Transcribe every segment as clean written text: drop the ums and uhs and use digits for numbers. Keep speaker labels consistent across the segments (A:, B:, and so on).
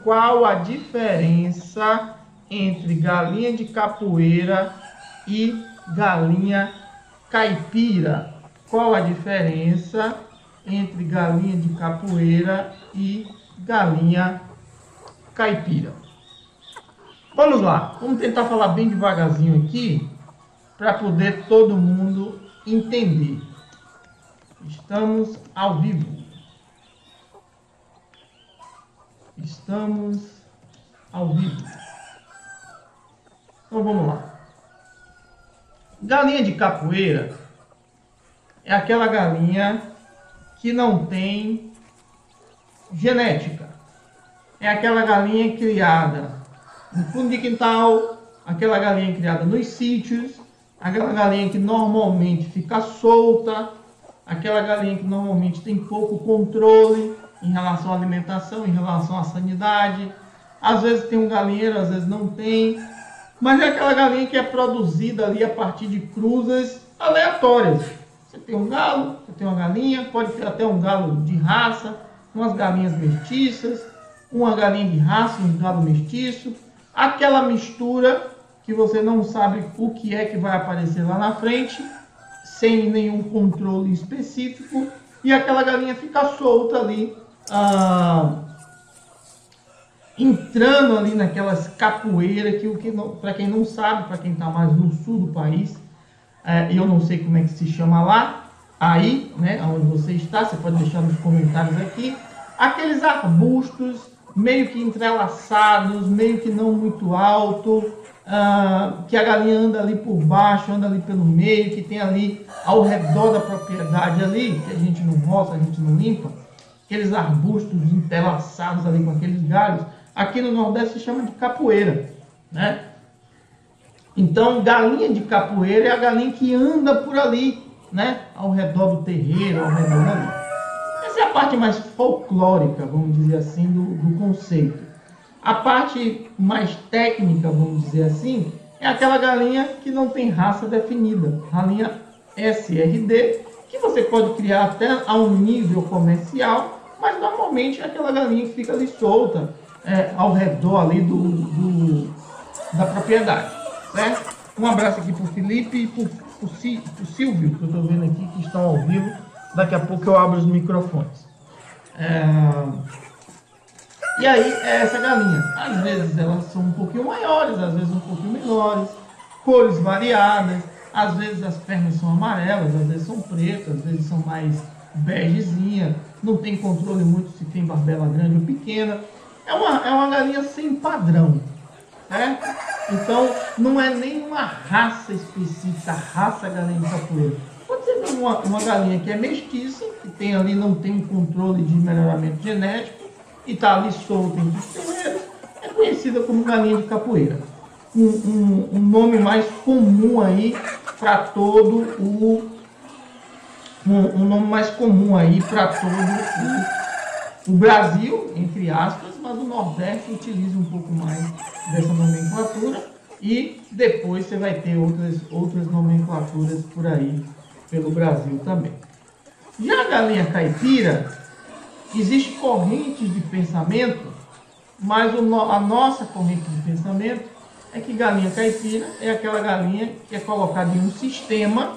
A: qual a diferença entre galinha de capoeira e galinha caipira. Qual a diferença entre galinha de capoeira e galinha caipira? Vamos lá, vamos tentar falar bem devagarzinho aqui para poder todo mundo entender. Estamos ao vivo. Estamos ao vivo. Então vamos lá. Galinha de capoeira é aquela galinha que não tem genética. É aquela galinha criada no fundo de quintal, aquela galinha criada nos sítios, aquela galinha que normalmente fica solta, aquela galinha que normalmente tem pouco controle em relação à alimentação, em relação à sanidade. Às vezes tem um galinheiro, às vezes não tem. Mas é aquela galinha que é produzida ali a partir de cruzas aleatórias. Você tem um galo, você tem uma galinha, pode ter até um galo de raça, umas galinhas mestiças, uma galinha de raça, um galo mestiço. Aquela mistura que você não sabe o que é que vai aparecer lá na frente, sem nenhum controle específico, e aquela galinha fica solta ali, entrando ali naquelas capoeiras que para quem não sabe, para quem está mais no sul do país, eu não sei como é que se chama lá, aí, né, onde você está, você pode deixar nos comentários aqui, aqueles arbustos meio que entrelaçados, meio que não muito alto, que a galinha anda ali por baixo, anda ali pelo meio, que tem ali ao redor da propriedade ali, que a gente não roça, a gente não limpa, aqueles arbustos entrelaçados ali com aqueles galhos, aqui no Nordeste se chama de capoeira, né? Então, galinha de capoeira é a galinha que anda por ali, né? Ao redor do terreiro, ao redor ali. Essa é a parte mais folclórica, vamos dizer assim, do conceito. A parte mais técnica, vamos dizer assim, é aquela galinha que não tem raça definida. Galinha SRD, que você pode criar até a um nível comercial, mas normalmente é aquela galinha que fica ali solta, ao redor ali da propriedade, certo? Um abraço aqui para o Felipe e para o Silvio, que eu estou vendo aqui, que estão ao vivo. Daqui a pouco eu abro os microfones. E aí é essa galinha. Às vezes elas são um pouquinho maiores, às vezes um pouquinho menores, cores variadas, às vezes as pernas são amarelas, às vezes são pretas, às vezes são mais begezinha, não tem controle muito se tem barbela grande ou pequena. É uma galinha sem padrão, né? Então não é nenhuma raça específica, raça galinha de capoeira. Quando você vê uma galinha que é mestiça, que tem ali, não tem um controle de melhoramento genético, e está ali solta entre os terreiros, é conhecida como galinha de capoeira. Um nome mais comum aí para todo um nome mais comum aí para todo o Brasil, entre aspas, mas o Nordeste utiliza um pouco mais dessa nomenclatura, e depois você vai ter outras nomenclaturas por aí pelo Brasil também. Já a galinha caipira, existe correntes de pensamento, mas a nossa corrente de pensamento é que galinha caipira é aquela galinha que é colocada em um sistema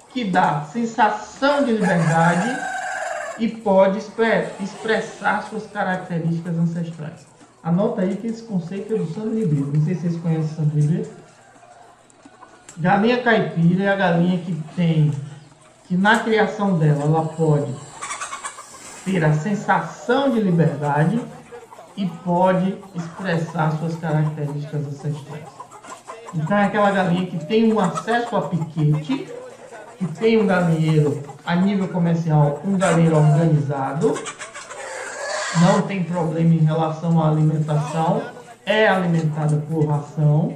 A: que dá sensação de liberdade e pode expressar suas características ancestrais. Anota aí que esse conceito é do Sandro Ribeiro. Não sei se vocês conhecem o Sandro Ribeiro. Galinha caipira é a galinha que na criação dela, ela pode ter a sensação de liberdade e pode expressar suas características ancestrais. Então é aquela galinha que tem um acesso a piquete, que tem um galinheiro a nível comercial, um galinheiro organizado, não tem problema em relação à alimentação, é alimentada por ração,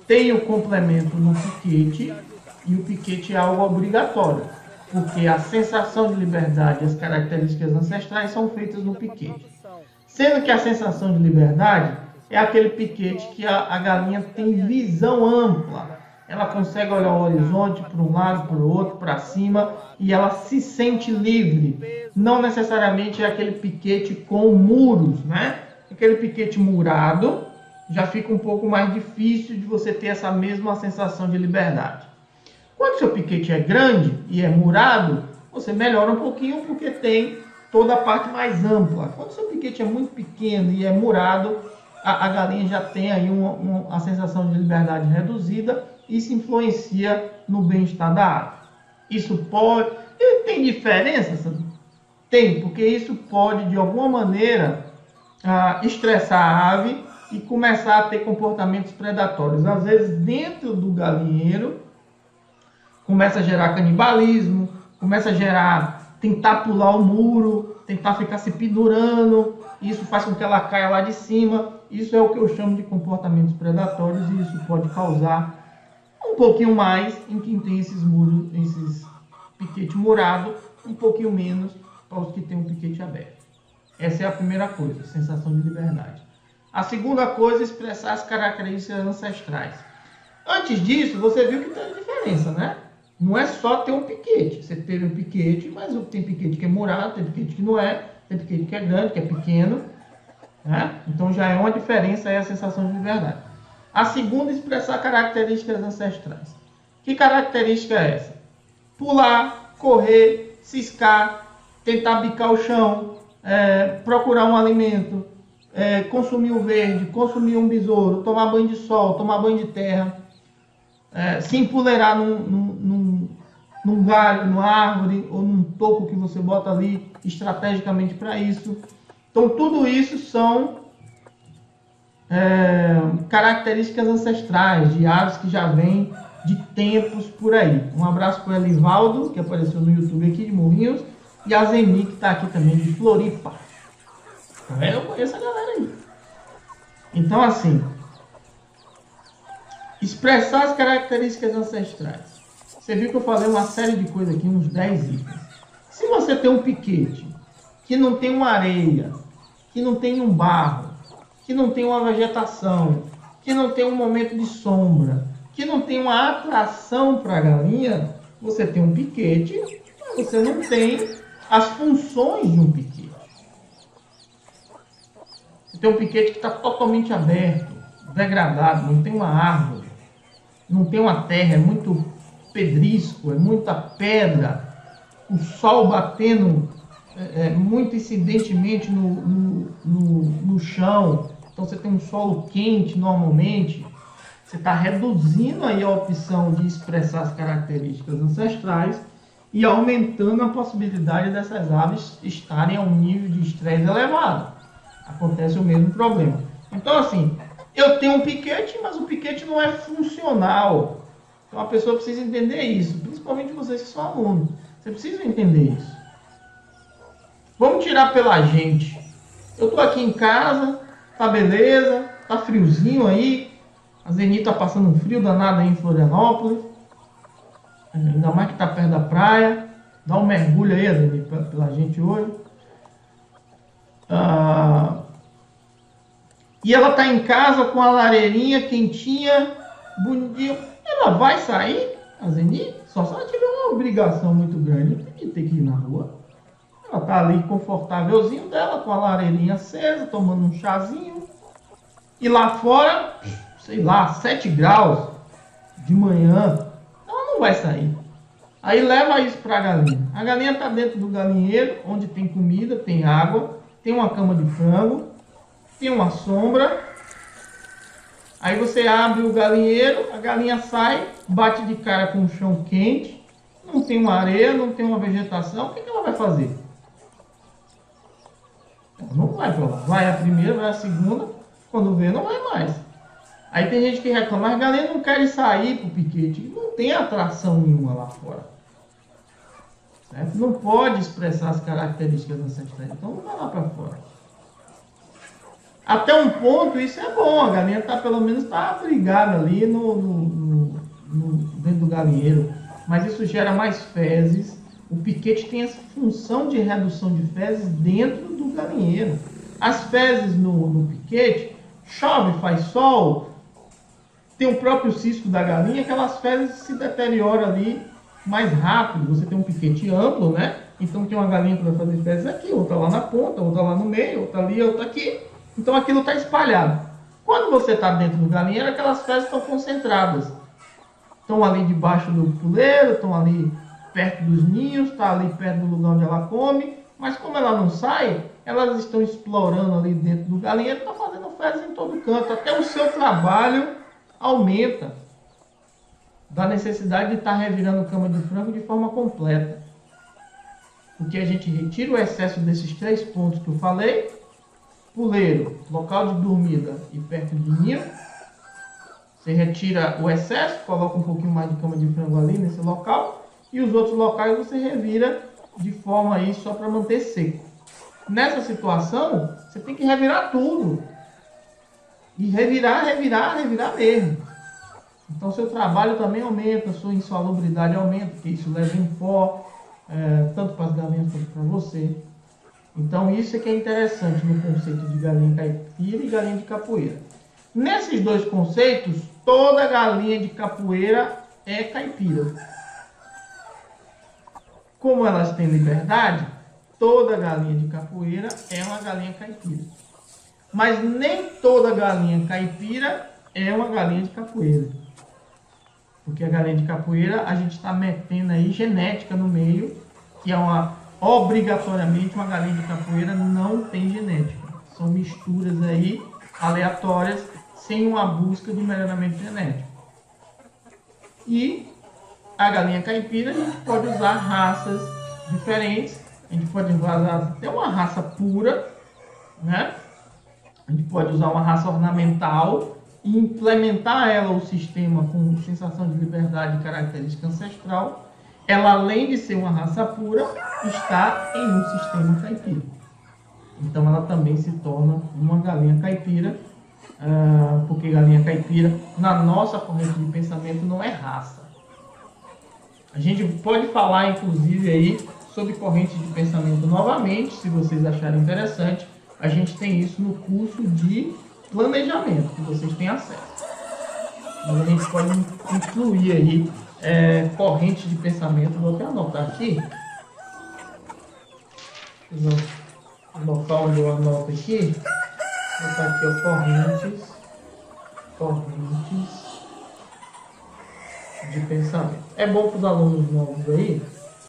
A: tem o complemento no piquete, e o piquete é algo obrigatório, porque a sensação de liberdade e as características ancestrais são feitas no piquete. Sendo que a sensação de liberdade é aquele piquete que a galinha tem visão ampla. Ela consegue olhar o horizonte para um lado, para o outro, para cima, e ela se sente livre. não necessariamente é aquele piquete com muros, né? Aquele piquete murado já fica um pouco mais difícil de você ter essa mesma sensação de liberdade. Quando o seu piquete é grande e é murado, você melhora um pouquinho porque tem toda a parte mais ampla. Quando o seu piquete é muito pequeno e é murado, a galinha já tem aí a sensação de liberdade reduzida. Isso influencia no bem-estar da ave. Isso pode... Tem diferença? Tem, porque isso pode, de alguma maneira, estressar a ave e começar a ter comportamentos predatórios. Às vezes, dentro do galinheiro, começa a gerar canibalismo, começa a gerar, tentar pular o muro, tentar ficar se pendurando, isso faz com que ela caia lá de cima. Isso é o que eu chamo de comportamentos predatórios e isso pode causar um pouquinho mais em quem tem esses muros, esses piquete murado, um pouquinho menos para os que têm um piquete aberto. Essa é a primeira coisa, sensação de liberdade. A segunda coisa é expressar as características ancestrais. Antes disso, você viu que tem diferença, né? Não é só ter um piquete. Você teve um piquete, mas tem piquete que é murado, tem piquete que não é, tem piquete que é grande, que é pequeno, né? Então já é uma diferença aí a sensação de liberdade. A segunda é expressar características ancestrais. Que característica é essa? Pular, correr, ciscar, tentar bicar o chão, procurar um alimento, consumir o verde, consumir um besouro, tomar banho de sol, tomar banho de terra, se empoleirar num galho, numa árvore ou num toco que você bota ali estrategicamente para isso. Então tudo isso são características ancestrais de aves que já vêm de tempos por aí. Um abraço para o Elivaldo, que apareceu no YouTube aqui de Morrinhos, e a Zeni, que está aqui também de Floripa. Tá vendo? Eu conheço a galera aí. Então, assim, expressar as características ancestrais. Você viu que eu falei uma série de coisas aqui, uns 10 itens. Se você tem um piquete que não tem uma areia, que não tem um barro, que não tem uma vegetação, que não tem um momento de sombra, que não tem uma atração para a galinha, você tem um piquete, mas você não tem as funções de um piquete. Você tem um piquete que está totalmente aberto, degradado, não tem uma árvore, não tem uma terra, é muito pedrisco, é muita pedra, o sol batendo muito incidentemente no chão, então você tem um solo quente normalmente, você está reduzindo aí a opção de expressar as características ancestrais e aumentando a possibilidade dessas aves estarem a um nível de estresse elevado. Acontece o mesmo problema. Então, assim, eu tenho um piquete, mas o piquete não é funcional. Então, a pessoa precisa entender isso, principalmente vocês que são alunos. Você precisa entender isso. Vamos tirar pela gente. Eu estou aqui em casa, tá beleza, tá friozinho aí. A Zeni está passando um frio danado aí em Florianópolis. Ainda mais que está perto da praia. Dá um mergulho aí, Zeni, pela gente hoje. E ela está em casa com a lareirinha quentinha, bonitinha. Ela vai sair, a Zeni? Só se ela tiver uma obrigação muito grande de ter que ir na rua. Ela está ali confortávelzinho dela, com a lareirinha acesa, tomando um chazinho. E lá fora, sei lá, 7 graus de manhã, ela não vai sair. Aí leva isso para a galinha. A galinha está dentro do galinheiro, onde tem comida, tem água, tem uma cama de frango, tem uma sombra. Aí você abre o galinheiro, a galinha sai, bate de cara com o chão quente, não tem uma areia, não tem uma vegetação, o que ela vai fazer? Ela não vai para lá. Vai a primeira, vai a segunda, quando vê não vai mais. Aí tem gente que reclama, mas a galinha não quer sair para o piquete, não tem atração nenhuma lá fora. Certo? Não pode expressar as características ancestrais, então não vai lá para fora. Até um ponto isso é bom, a galinha pelo menos está abrigada ali dentro do galinheiro, mas isso gera mais fezes. O piquete tem essa função de redução de fezes dentro do galinheiro. As fezes no piquete, chove, faz sol, tem o próprio cisco da galinha, aquelas fezes se deterioram ali mais rápido. Você tem um piquete amplo, né? Então tem uma galinha que vai fazer fezes aqui, outra lá na ponta, outra lá no meio, outra ali, outra aqui. Então aquilo está espalhado. Quando você está dentro do galinheiro, aquelas fezes estão concentradas. Estão ali debaixo do puleiro, estão ali perto dos ninhos, está ali perto do lugar onde ela come. Mas como ela não sai, elas estão explorando ali dentro do galinheiro, está fazendo fezes em todo canto. Até o seu trabalho aumenta da necessidade de estar revirando cama de frango de forma completa. Porque a gente retira o excesso desses 3 pontos que eu falei: puleiro, local de dormida e perto de ninho. Você retira o excesso, coloca um pouquinho mais de cama de frango ali nesse local, e os outros locais você revira de forma aí só para manter seco. Nessa situação, você tem que revirar tudo. E revirar mesmo. Então seu trabalho também aumenta, sua insalubridade aumenta, porque isso leva em pó, tanto para as galinhas quanto para você. Então isso é que é interessante no conceito de galinha caipira e galinha de capoeira. Nesses 2 conceitos, toda galinha de capoeira é caipira. Como elas têm liberdade, toda galinha de capoeira é uma galinha caipira. Mas nem toda galinha caipira é uma galinha de capoeira. Porque a galinha de capoeira a gente está metendo aí genética no meio, que é obrigatoriamente uma galinha de capoeira não tem genética. São misturas aí aleatórias, sem uma busca de melhoramento genético. E a galinha caipira a gente pode usar raças diferentes, a gente pode usar até uma raça pura, né? A gente pode usar uma raça ornamental e implementar ela o sistema com sensação de liberdade e característica ancestral. Ela, além de ser uma raça pura, está em um sistema caipira. Então ela também se torna uma galinha caipira, porque galinha caipira, na nossa corrente de pensamento, não é raça. A gente pode falar, inclusive, aí sobre corrente de pensamento novamente, se vocês acharem interessante. A gente tem isso no curso de planejamento, que vocês têm acesso. Mas a gente pode incluir aí corrente de pensamento. Vou até anotar aqui. No local onde eu anoto aqui. Vou botar aqui, ó, correntes de pensamento. É bom para os alunos novos aí